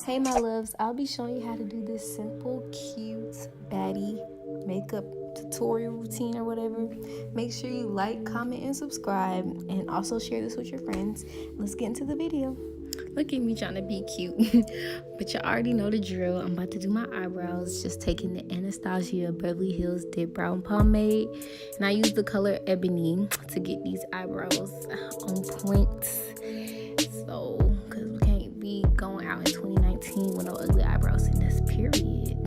Hey my loves, I'll be showing you how to do this simple, cute baddie makeup tutorial routine or whatever. Make sure you like, comment, and subscribe, and also share this with your friends. Let's get into the video. Look at me trying to be cute. But you already know the drill. I'm about to do my eyebrows. Just taking the Anastasia Beverly Hills Dip Brown Pomade. And I use the color Ebony to get these eyebrows on point. So, because we can't be going out in 2019 with no ugly eyebrows in this period.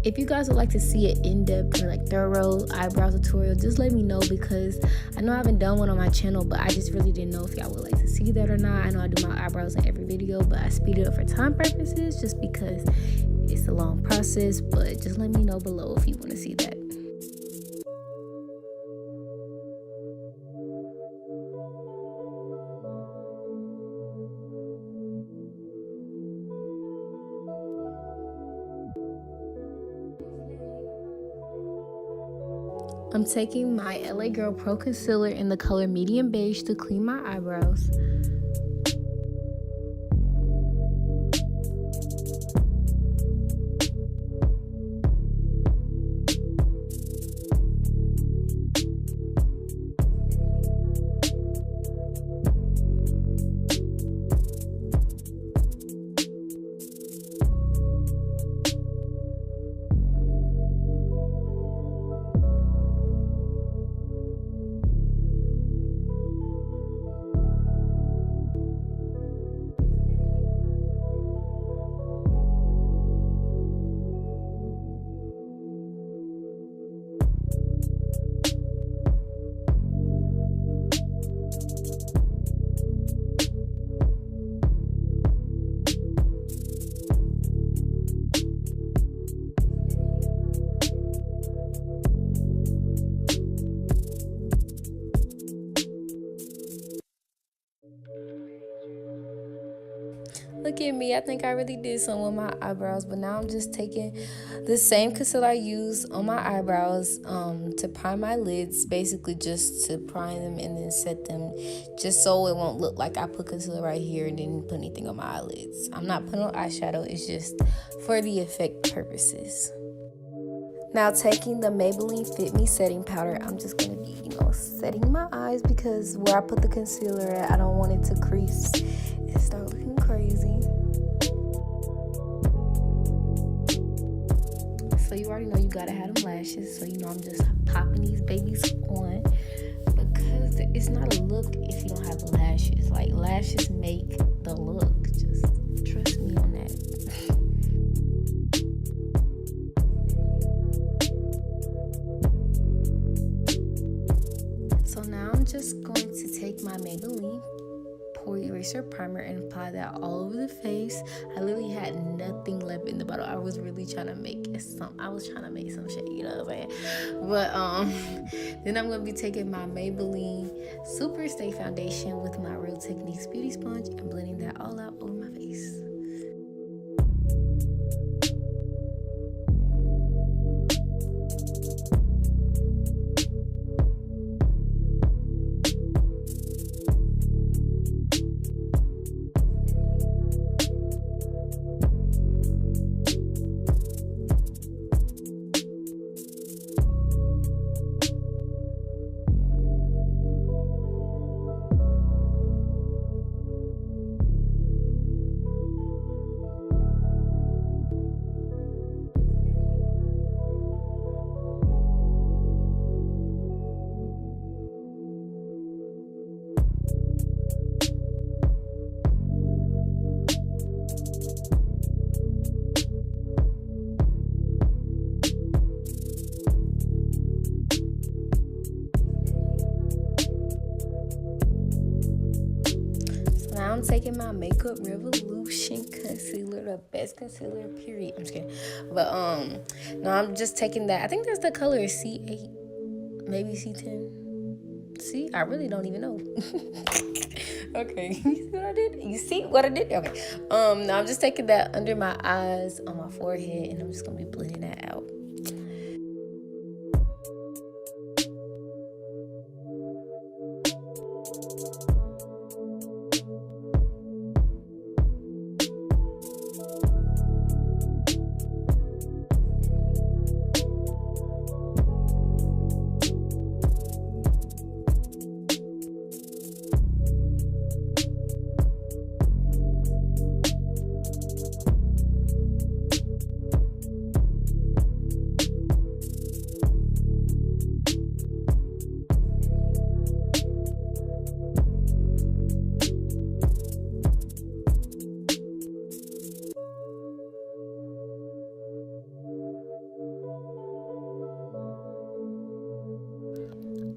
If you guys would like to see an in-depth or thorough eyebrow tutorial, just let me know, because I know I haven't done one on my channel, but I just really didn't know if y'all would like to see that or not. I know I do my eyebrows in every video, but I speed it up for time purposes just because it's a long process. But just let me know below if you want to see that. I'm taking my LA Girl Pro Concealer in the color Medium Beige to clean my eyebrows. Look at me, I think I really did some with my eyebrows, but now I'm just taking the same concealer I use on my eyebrows to prime my lids, basically just to prime them and then set them, just so it won't look like I put concealer right here and didn't put anything on my eyelids. I'm not putting on eyeshadow, it's just for the effect purposes. Now taking the Maybelline Fit Me setting powder, I'm just going to be, setting my eyes, because where I put the concealer at, I don't want it to crease and start looking crazy. So you already know you gotta have them lashes, so I'm just popping these babies on, because it's not a look if you don't have lashes. Like, lashes make the look, just trust me on that. So now I'm just going to take my Maybelline Pore Eraser Primer and apply that all over the face. I literally had nothing left in the bottle. I was really trying to make some shade, you know what I'm saying? But then I'm going to be taking my Maybelline Super Stay Foundation with my Real Techniques Beauty Sponge and blending that all out over my face. Now I'm taking my Makeup Revolution concealer, the best concealer period. I'm just kidding. But no, I'm just taking that. I think that's the color C8, maybe C10. See, I really don't even know. Okay, you see what I did? You see what I did? Okay. Now I'm just taking that under my eyes, on my forehead, and I'm just gonna be blending that out.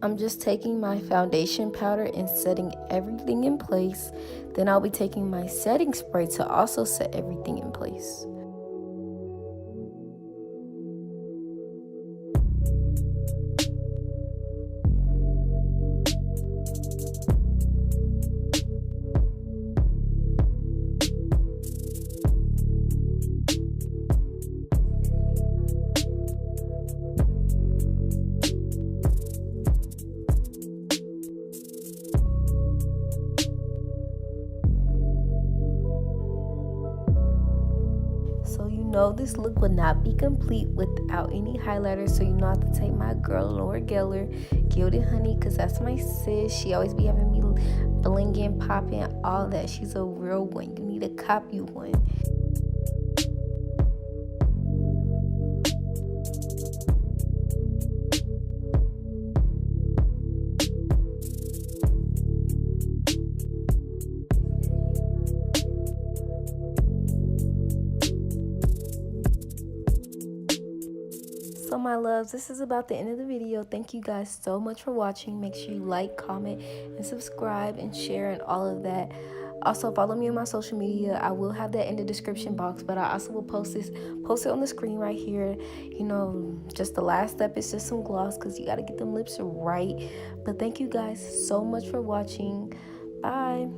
I'm just taking my foundation powder and setting everything in place. Then I'll be taking my setting spray to also set everything in place. So you know this look would not be complete without any highlighter. So you know I have to take my girl Laura Geller, Gilded Honey, because that's my sis. She always be having me blinging, popping, all that. She's a real one. You need to copy one. So my loves, this is about the end of the video. Thank you guys so much for watching. Make sure you like, comment, and subscribe, and share, and all of that. Also, follow me on my social media. I will have that in the description box, but I also will post it on the screen right here. You know, just the last step is just some gloss, because you got to get them lips right. But thank you guys so much for watching. Bye.